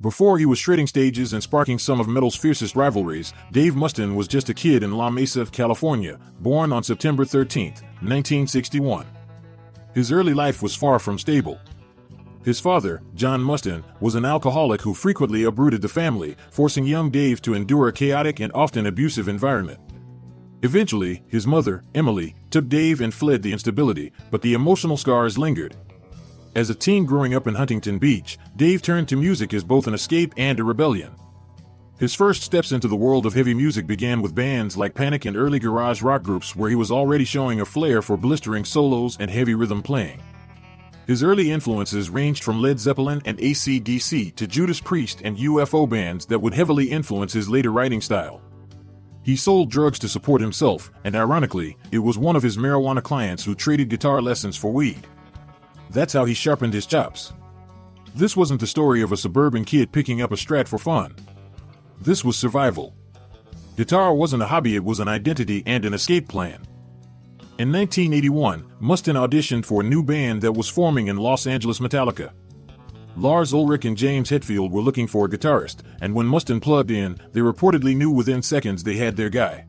Before he was shredding stages and sparking some of metal's fiercest rivalries, Dave Mustaine was just a kid in La Mesa, California, born on September 13, 1961. His early life was far from stable. His father, John Mustaine, was an alcoholic who frequently uprooted the family, forcing young Dave to endure a chaotic and often abusive environment. Eventually, his mother, Emily, took Dave and fled the instability, but the emotional scars lingered. As a teen growing up in Huntington Beach, Dave turned to music as both an escape and a rebellion. His first steps into the world of heavy music began with bands like Panic and early garage rock groups where he was already showing a flair for blistering solos and heavy rhythm playing. His early influences ranged from Led Zeppelin and AC/DC to Judas Priest and UFO bands that would heavily influence his later writing style. He sold drugs to support himself, and ironically, it was one of his marijuana clients who traded guitar lessons for weed. That's how he sharpened his chops. This wasn't the story of a suburban kid picking up a Strat for fun. This was survival. Guitar wasn't a hobby, it was an identity and an escape plan. In 1981, Mustaine auditioned for a new band that was forming in Los Angeles, Metallica. Lars Ulrich and James Hetfield were looking for a guitarist, and when Mustaine plugged in, they reportedly knew within seconds they had their guy.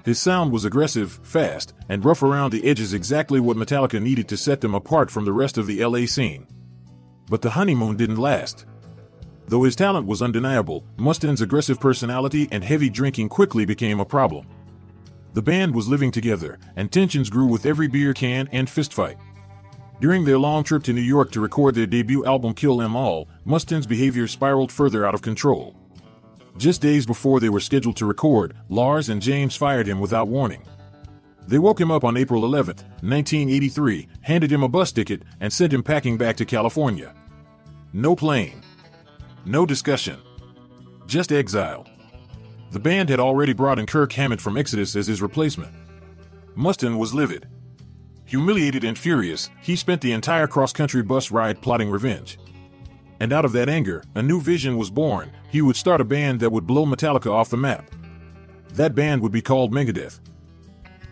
His sound was aggressive, fast, and rough around the edges, exactly what Metallica needed to set them apart from the rest of the LA scene. But the honeymoon didn't last. Though his talent was undeniable, Mustaine's aggressive personality and heavy drinking quickly became a problem. The band was living together, and tensions grew with every beer can and fistfight. During their long trip to New York to record their debut album Kill 'Em All, Mustaine's behavior spiraled further out of control. Just days before they were scheduled to record, Lars and James fired him without warning. They woke him up on April 11, 1983, handed him a bus ticket, and sent him packing back to California. No plane. No discussion. Just exile. The band had already brought in Kirk Hammett from Exodus as his replacement. Mustaine was livid. Humiliated and furious, he spent the entire cross-country bus ride plotting revenge. And out of that anger, a new vision was born. He would start a band that would blow Metallica off the map. That band would be called Megadeth.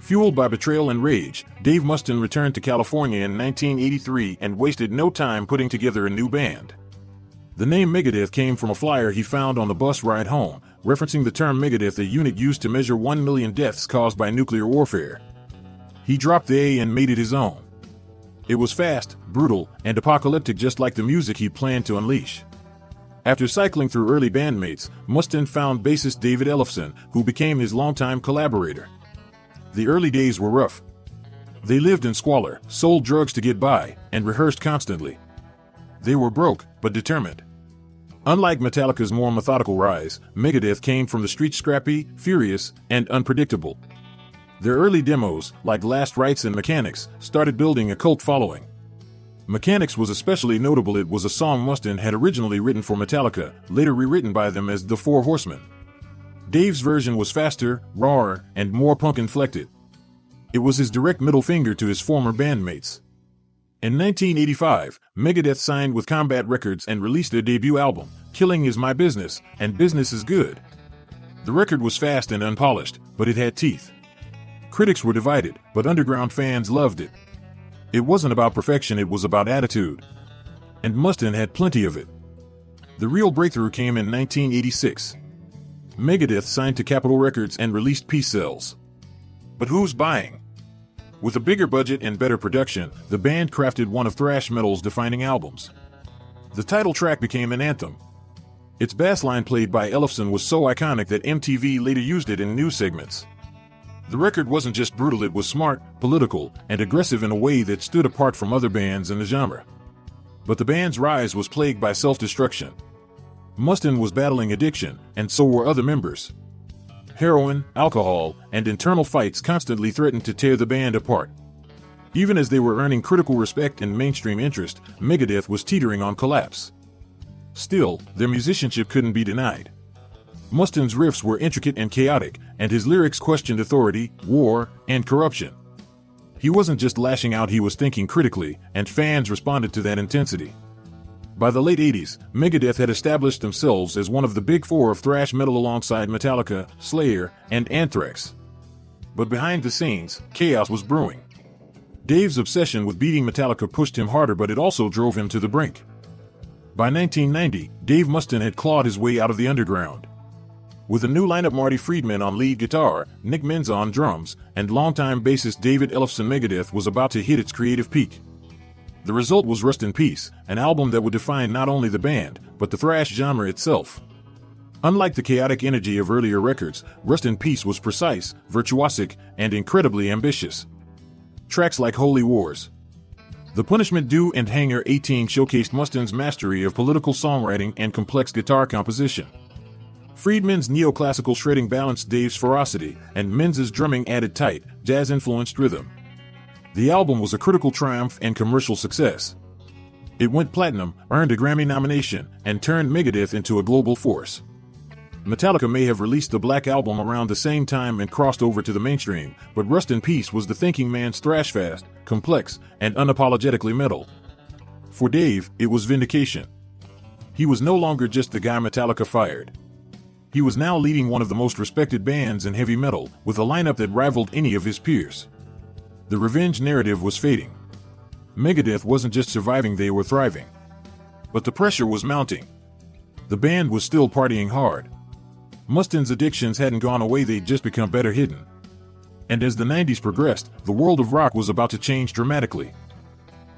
Fueled by betrayal and rage, Dave Mustaine returned to California in 1983 and wasted no time putting together a new band. The name Megadeth came from a flyer he found on the bus ride home, referencing the term Megadeth, a unit used to measure 1 million deaths caused by nuclear warfare. He dropped the A and made it his own. It was fast, brutal, and apocalyptic, just like the music he planned to unleash. After cycling through early bandmates, Mustaine found bassist David Ellefson, who became his longtime collaborator. The early days were rough. They lived in squalor, sold drugs to get by, and rehearsed constantly. They were broke, but determined. Unlike Metallica's more methodical rise, Megadeth came from the streets scrappy, furious, and unpredictable. Their early demos, like Last Rites and Mechanics, started building a cult following. Mechanics was especially notable. It was a song Mustaine had originally written for Metallica, later rewritten by them as The Four Horsemen. Dave's version was faster, rawer, and more punk-inflected. It was his direct middle finger to his former bandmates. In 1985, Megadeth signed with Combat Records and released their debut album, Killing Is My Business, and Business Is Good. The record was fast and unpolished, but it had teeth. Critics were divided, but underground fans loved it. It wasn't about perfection, it was about attitude. And Mustaine had plenty of it. The real breakthrough came in 1986. Megadeth signed to Capitol Records and released Peace Cells. But who's buying? With a bigger budget and better production, the band crafted one of thrash metal's defining albums. The title track became an anthem. Its bass line, played by Ellefson, was so iconic that MTV later used it in news segments. The record wasn't just brutal, it was smart, political, and aggressive in a way that stood apart from other bands in the genre. But the band's rise was plagued by self-destruction. Mustaine was battling addiction, and so were other members. Heroin, alcohol, and internal fights constantly threatened to tear the band apart. Even as they were earning critical respect and mainstream interest, Megadeth was teetering on collapse. Still, their musicianship couldn't be denied. Mustaine's riffs were intricate and chaotic, and his lyrics questioned authority, war, and corruption. He wasn't just lashing out, he was thinking critically, and fans responded to that intensity. By the late 80s, Megadeth had established themselves as one of the big four of thrash metal alongside Metallica, Slayer, and Anthrax. But behind the scenes, chaos was brewing. Dave's obsession with beating Metallica pushed him harder, but it also drove him to the brink. By 1990, Dave Mustaine had clawed his way out of the underground. With a new lineup, Marty Friedman on lead guitar, Nick Menza on drums, and longtime bassist David Ellefson, Megadeth was about to hit its creative peak. The result was Rust in Peace, an album that would define not only the band, but the thrash genre itself. Unlike the chaotic energy of earlier records, Rust in Peace was precise, virtuosic, and incredibly ambitious. Tracks like Holy Wars, The Punishment Due, and Hangar 18 showcased Mustaine's mastery of political songwriting and complex guitar composition. Friedman's neoclassical shredding balanced Dave's ferocity, and Menza's drumming added tight, jazz-influenced rhythm. The album was a critical triumph and commercial success. It went platinum, earned a Grammy nomination, and turned Megadeth into a global force. Metallica may have released the Black Album around the same time and crossed over to the mainstream, but Rust in Peace was the thinking man's thrash-fast, complex, and unapologetically metal. For Dave, it was vindication. He was no longer just the guy Metallica fired. He was now leading one of the most respected bands in heavy metal, with a lineup that rivaled any of his peers. The revenge narrative was fading. Megadeth wasn't just surviving, they were thriving. But the pressure was mounting. The band was still partying hard. Mustaine's addictions hadn't gone away, they'd just become better hidden. And as the 90s progressed, the world of rock was about to change dramatically.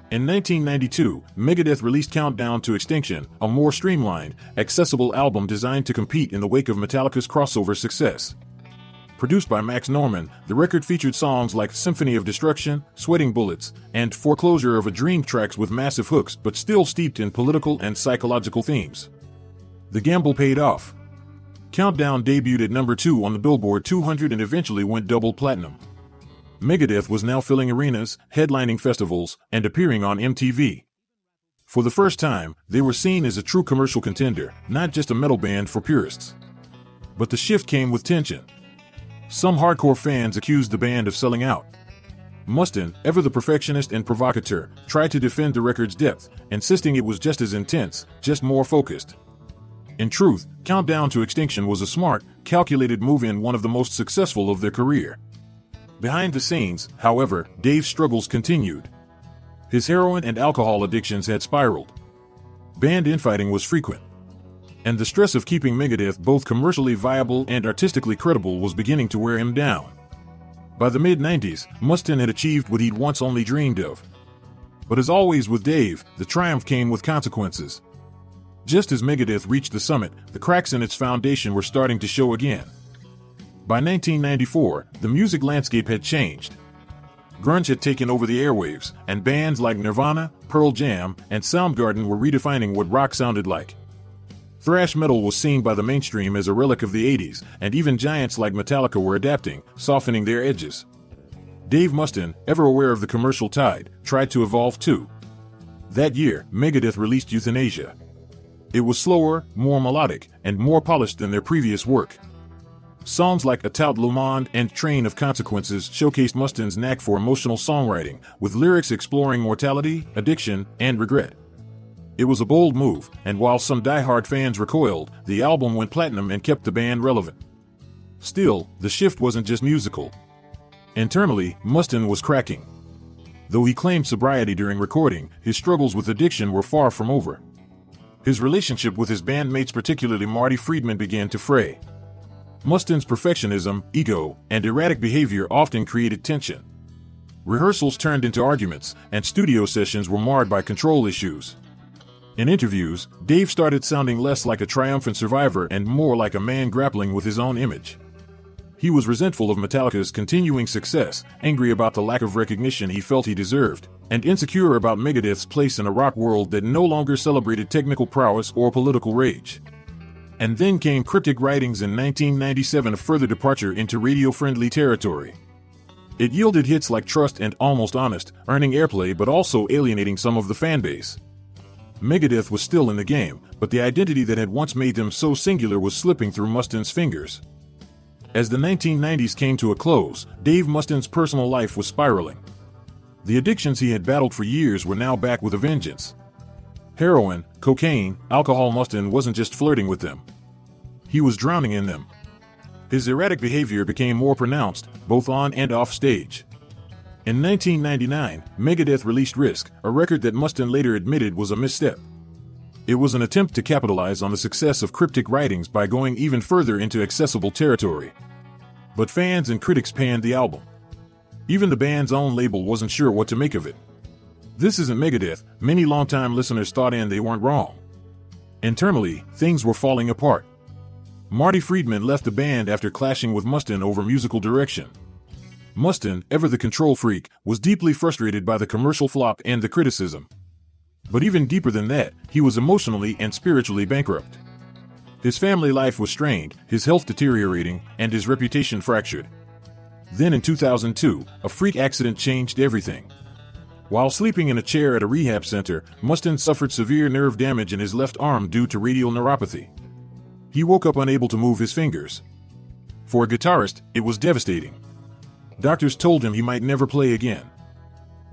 In 1992, Megadeth released Countdown to Extinction, a more streamlined, accessible album designed to compete in the wake of Metallica's crossover success. Produced by Max Norman, the record featured songs like Symphony of Destruction, Sweating Bullets, and Foreclosure of a Dream, tracks with massive hooks but still steeped in political and psychological themes. The gamble paid off. Countdown debuted at number 2 on the Billboard 200 and eventually went double platinum. Megadeth was now filling arenas, headlining festivals, and appearing on MTV. For the first time, they were seen as a true commercial contender, not just a metal band for purists. But the shift came with tension. Some hardcore fans accused the band of selling out. Mustaine, ever the perfectionist and provocateur, tried to defend the record's depth, insisting it was just as intense, just more focused. In truth, Countdown to Extinction was a smart, calculated move in one of the most successful of their career. Behind the scenes, however, Dave's struggles continued. His heroin and alcohol addictions had spiraled. Band infighting was frequent. And the stress of keeping Megadeth both commercially viable and artistically credible was beginning to wear him down. By the mid-90s, Mustaine had achieved what he'd once only dreamed of. But as always with Dave, the triumph came with consequences. Just as Megadeth reached the summit, the cracks in its foundation were starting to show again. By 1994, the music landscape had changed. Grunge had taken over the airwaves, and bands like Nirvana, Pearl Jam, and Soundgarden were redefining what rock sounded like. Thrash metal was seen by the mainstream as a relic of the 80s, and even giants like Metallica were adapting, softening their edges. Dave Mustaine, ever aware of the commercial tide, tried to evolve too. That year, Megadeth released Euthanasia. It was slower, more melodic, and more polished than their previous work. Songs like A Tout Le Monde and Train of Consequences showcased Mustaine's knack for emotional songwriting, with lyrics exploring mortality, addiction, and regret. It was a bold move, and while some die-hard fans recoiled, the album went platinum and kept the band relevant. Still, the shift wasn't just musical. Internally, Mustaine was cracking. Though he claimed sobriety during recording, his struggles with addiction were far from over. His relationship with his bandmates, particularly Marty Friedman, began to fray. Mustaine's perfectionism, ego, and erratic behavior often created tension. Rehearsals turned into arguments, and studio sessions were marred by control issues. In interviews, Dave started sounding less like a triumphant survivor and more like a man grappling with his own image. He was resentful of Metallica's continuing success, angry about the lack of recognition he felt he deserved, and insecure about Megadeth's place in a rock world that no longer celebrated technical prowess or political rage. And then came cryptic writings in 1997, a further departure into radio-friendly territory. It yielded hits like Trust and Almost Honest, earning airplay but also alienating some of the fanbase. Megadeth was still in the game, but the identity that had once made them so singular was slipping through Mustaine's fingers. As the 1990s came to a close, Dave Mustaine's personal life was spiraling. The addictions he had battled for years were now back with a vengeance. Heroin, cocaine, alcohol. Mustaine wasn't just flirting with them. He was drowning in them. His erratic behavior became more pronounced, both on and off stage. In 1999, Megadeth released Risk, a record that Mustaine later admitted was a misstep. It was an attempt to capitalize on the success of cryptic writings by going even further into accessible territory. But fans and critics panned the album. Even the band's own label wasn't sure what to make of it. This isn't Megadeth, many longtime listeners thought, and they weren't wrong. Internally, things were falling apart. Marty Friedman left the band after clashing with Mustaine over musical direction. Mustaine, ever the control freak, was deeply frustrated by the commercial flop and the criticism. But even deeper than that, he was emotionally and spiritually bankrupt. His family life was strained, his health deteriorating, and his reputation fractured. Then in 2002, a freak accident changed everything. While sleeping in a chair at a rehab center, Mustaine suffered severe nerve damage in his left arm due to radial neuropathy. He woke up unable to move his fingers. For a guitarist, it was devastating. Doctors told him he might never play again.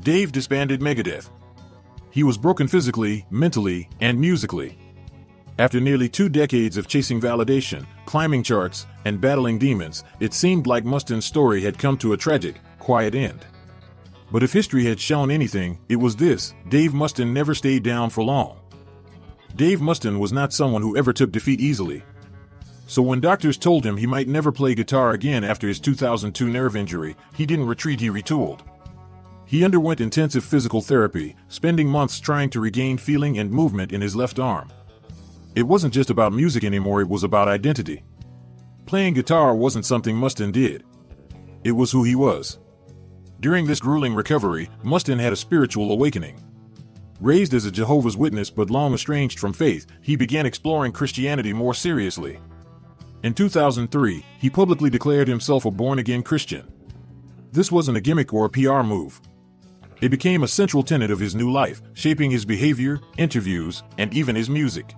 Dave disbanded Megadeth. He was broken physically, mentally, and musically. After nearly 2 decades of chasing validation, climbing charts, and battling demons, it seemed like Mustaine's story had come to a tragic, quiet end. But if history had shown anything, it was this: Dave Mustaine never stayed down for long. Dave Mustaine was not someone who ever took defeat easily. So when doctors told him he might never play guitar again after his 2002 nerve injury, he didn't retreat, he retooled. He underwent intensive physical therapy, spending months trying to regain feeling and movement in his left arm. It wasn't just about music anymore, it was about identity. Playing guitar wasn't something Mustaine did. It was who he was. During this grueling recovery, Mustaine had a spiritual awakening. Raised as a Jehovah's Witness but long estranged from faith, he began exploring Christianity more seriously. In 2003, he publicly declared himself a born-again Christian. This wasn't a gimmick or a PR move. It became a central tenet of his new life, shaping his behavior, interviews, and even his music.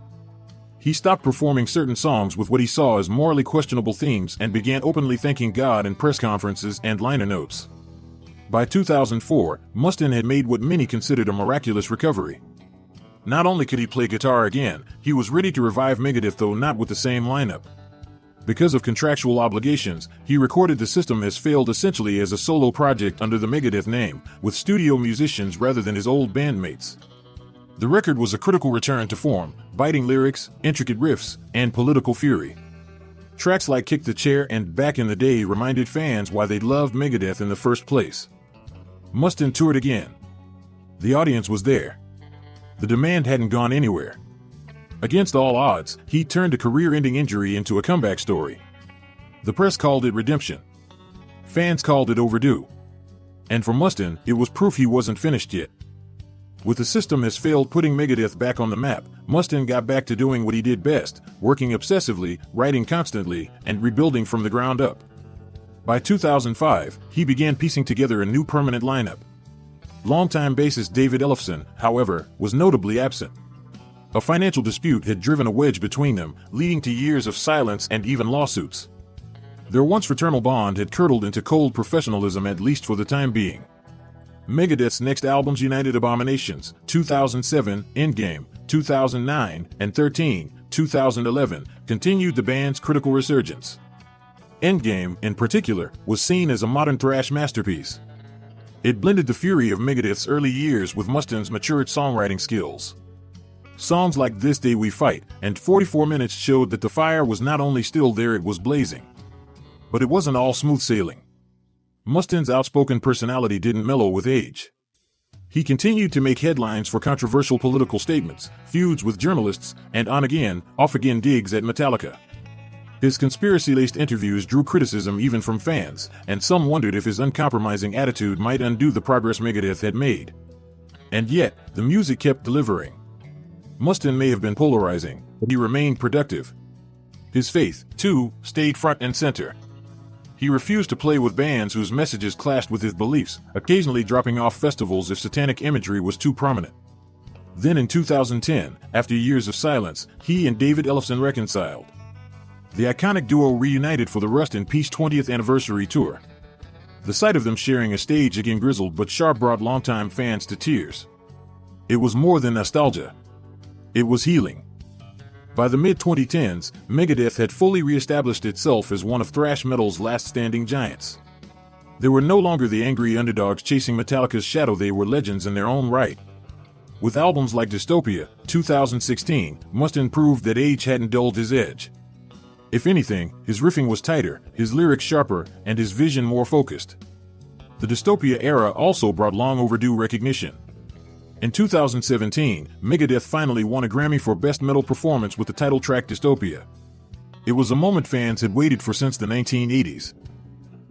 He stopped performing certain songs with what he saw as morally questionable themes and began openly thanking God in press conferences and liner notes. By 2004, Mustaine had made what many considered a miraculous recovery. Not only could he play guitar again, he was ready to revive Megadeth, though not with the same lineup. Because of contractual obligations, he recorded The System Has Failed essentially as a solo project under the Megadeth name, with studio musicians rather than his old bandmates. The record was a critical return to form, biting lyrics, intricate riffs, and political fury. Tracks like Kick the Chair and Back in the Day reminded fans why they loved Megadeth in the first place. Mustaine toured again. The audience was there. The demand hadn't gone anywhere. Against all odds, he turned a career-ending injury into a comeback story. The press called it redemption. Fans called it overdue. And for Mustaine, it was proof he wasn't finished yet. With The System Has Failed putting Megadeth back on the map, Mustaine got back to doing what he did best, working obsessively, writing constantly, and rebuilding from the ground up. By 2005, he began piecing together a new permanent lineup. Longtime bassist David Ellefson, however, was notably absent. A financial dispute had driven a wedge between them, leading to years of silence and even lawsuits. Their once fraternal bond had curdled into cold professionalism, at least for the time being. Megadeth's next albums, United Abominations, 2007, Endgame, 2009, and 13, 2011, continued the band's critical resurgence. Endgame, in particular, was seen as a modern thrash masterpiece. It blended the fury of Megadeth's early years with Mustaine's matured songwriting skills. Songs like This Day We Fight and 44 Minutes showed that the fire was not only still there, it was blazing. But it wasn't all smooth sailing. Mustaine's outspoken personality didn't mellow with age. He continued to make headlines for controversial political statements, feuds with journalists, and on-again, off-again digs at Metallica. His conspiracy-laced interviews drew criticism even from fans, and some wondered if his uncompromising attitude might undo the progress Megadeth had made. And yet, the music kept delivering. Mustaine may have been polarizing, but he remained productive. His faith, too, stayed front and center. He refused to play with bands whose messages clashed with his beliefs, occasionally dropping off festivals if satanic imagery was too prominent. Then in 2010, after years of silence, he and David Ellefson reconciled. The iconic duo reunited for the Rust in Peace 20th anniversary tour. The sight of them sharing a stage again grizzled but sharp brought longtime fans to tears. It was more than nostalgia. It was healing. By the mid-2010s, Megadeth had fully re-established itself as one of thrash metal's last standing giants. They were no longer the angry underdogs chasing Metallica's shadow, they were legends in their own right. With albums like Dystopia, 2016, Mustaine proved that age hadn't dulled his edge. If anything, his riffing was tighter, his lyrics sharper, and his vision more focused. The Dystopia era also brought long overdue recognition. In 2017, Megadeth finally won a Grammy for Best Metal Performance with the title track Dystopia. It was a moment fans had waited for since the 1980s.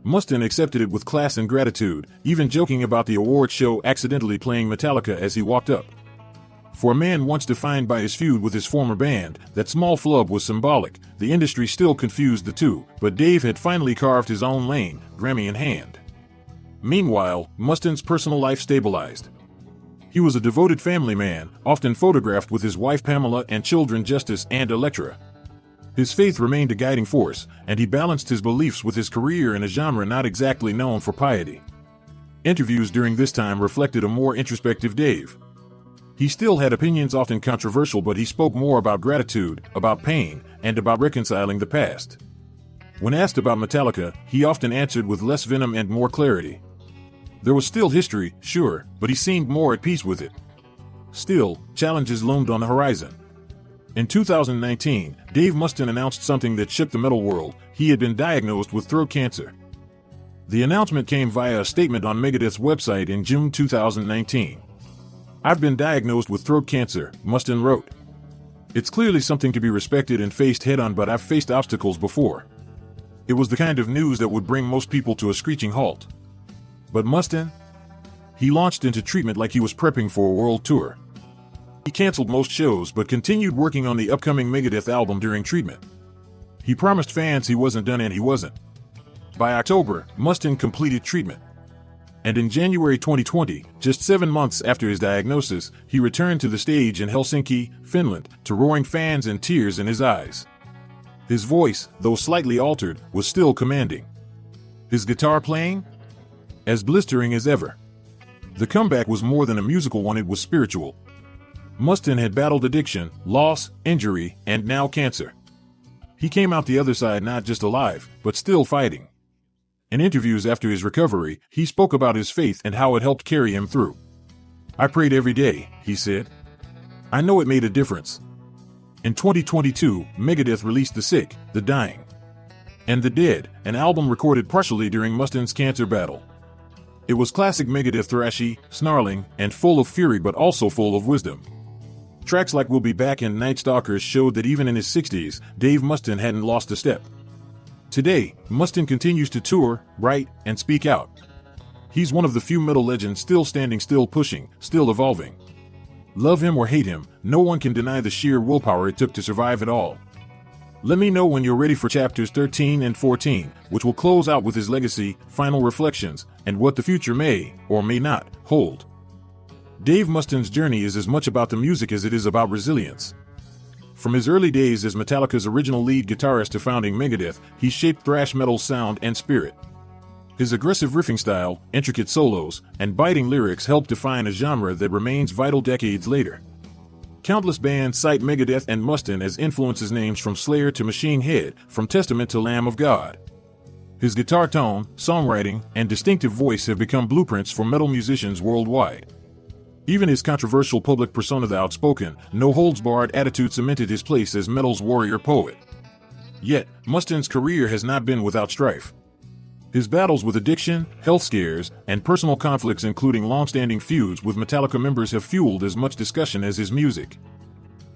Mustaine accepted it with class and gratitude, even joking about the award show accidentally playing Metallica as he walked up. For a man once defined by his feud with his former band, that small flub was symbolic. The industry still confused the two, but Dave had finally carved his own lane, Grammy in hand. Meanwhile, Mustaine's personal life stabilized. He was a devoted family man, often photographed with his wife Pamela and children Justice and Electra. His faith remained a guiding force, and he balanced his beliefs with his career in a genre not exactly known for piety. Interviews during this time reflected a more introspective Dave. He still had opinions often controversial, but he spoke more about gratitude, about pain, and about reconciling the past. When asked about Metallica, he often answered with less venom and more clarity. There was still history, sure, but he seemed more at peace with it. Still, challenges loomed on the horizon. In 2019, Dave Mustaine announced something that shook the metal world. He had been diagnosed with throat cancer. The announcement came via a statement on Megadeth's website in June 2019. "I've been diagnosed with throat cancer," Mustaine wrote. "It's clearly something to be respected and faced head-on, but I've faced obstacles before." It was the kind of news that would bring most people to a screeching halt. But Mustaine? He launched into treatment like he was prepping for a world tour. He canceled most shows but continued working on the upcoming Megadeth album during treatment. He promised fans he wasn't done, and he wasn't. By October, Mustaine completed treatment. And in January 2020, just 7 months after his diagnosis, he returned to the stage in Helsinki, Finland, to roaring fans and tears in his eyes. His voice, though slightly altered, was still commanding. His guitar playing? As blistering as ever. The comeback was more than a musical one, it was spiritual. Mustaine had battled addiction, loss, injury, and now cancer. He came out the other side not just alive, but still fighting. In interviews after his recovery, he spoke about his faith and how it helped carry him through. "I prayed every day," he said. "I know it made a difference." In 2022, Megadeth released The Sick, The Dying, and The Dead, an album recorded partially during Mustaine's cancer battle. It was classic Megadeth, thrashy, snarling, and full of fury, but also full of wisdom. Tracks like We'll Be Back and Night Stalkers showed that even in his 60s, Dave Mustaine hadn't lost a step. Today, Mustaine continues to tour, write, and speak out. He's one of the few metal legends still standing, still pushing, still evolving. Love him or hate him, no one can deny the sheer willpower it took to survive it all. Let me know when you're ready for chapters 13 and 14, which will close out with his legacy, final reflections, and what the future may, or may not, hold. Dave Mustaine's journey is as much about the music as it is about resilience. From his early days as Metallica's original lead guitarist to founding Megadeth, he shaped thrash metal's sound and spirit. His aggressive riffing style, intricate solos, and biting lyrics helped define a genre that remains vital decades later. Countless bands cite Megadeth and Mustaine as influences, names from Slayer to Machine Head, from Testament to Lamb of God. His guitar tone, songwriting, and distinctive voice have become blueprints for metal musicians worldwide. Even his controversial public persona, the outspoken, no-holds-barred attitude, cemented his place as metal's warrior poet. Yet, Mustaine's career has not been without strife. His battles with addiction, health scares, and personal conflicts, including long-standing feuds with Metallica members, have fueled as much discussion as his music.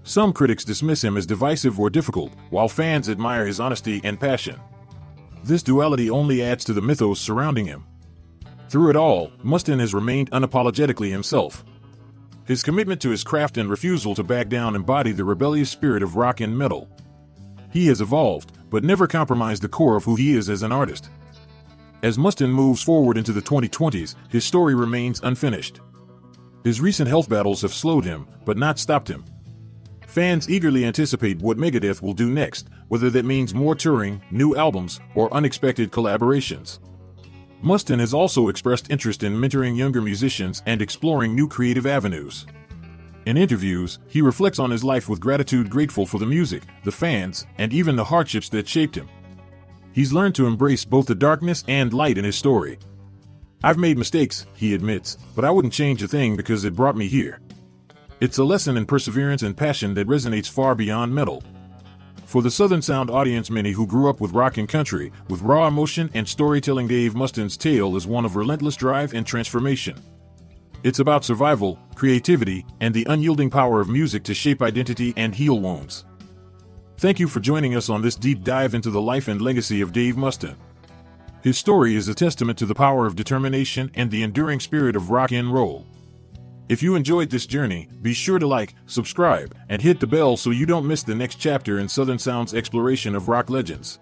Some critics dismiss him as divisive or difficult, while fans admire his honesty and passion. This duality only adds to the mythos surrounding him. Through it all, Mustaine has remained unapologetically himself. His commitment to his craft and refusal to back down embody the rebellious spirit of rock and metal. He has evolved, but never compromised the core of who he is as an artist. As Mustaine moves forward into the 2020s, his story remains unfinished. His recent health battles have slowed him, but not stopped him. Fans eagerly anticipate what Megadeth will do next, whether that means more touring, new albums, or unexpected collaborations. Mustaine has also expressed interest in mentoring younger musicians and exploring new creative avenues. In interviews, he reflects on his life with gratitude, grateful for the music, the fans, and even the hardships that shaped him. He's learned to embrace both the darkness and light in his story. "I've made mistakes," he admits, "but I wouldn't change a thing because it brought me here." It's a lesson in perseverance and passion that resonates far beyond metal. For the Southern Sound audience, many who grew up with rock and country, with raw emotion and storytelling, Dave Mustaine's tale is one of relentless drive and transformation. It's about survival, creativity, and the unyielding power of music to shape identity and heal wounds. Thank you for joining us on this deep dive into the life and legacy of Dave Mustaine. His story is a testament to the power of determination and the enduring spirit of rock and roll. If you enjoyed this journey, be sure to like, subscribe, and hit the bell so you don't miss the next chapter in Southern Sound's exploration of rock legends.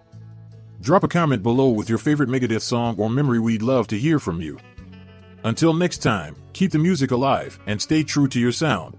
Drop a comment below with your favorite Megadeth song or memory. We'd love to hear from you. Until next time, keep the music alive and stay true to your sound.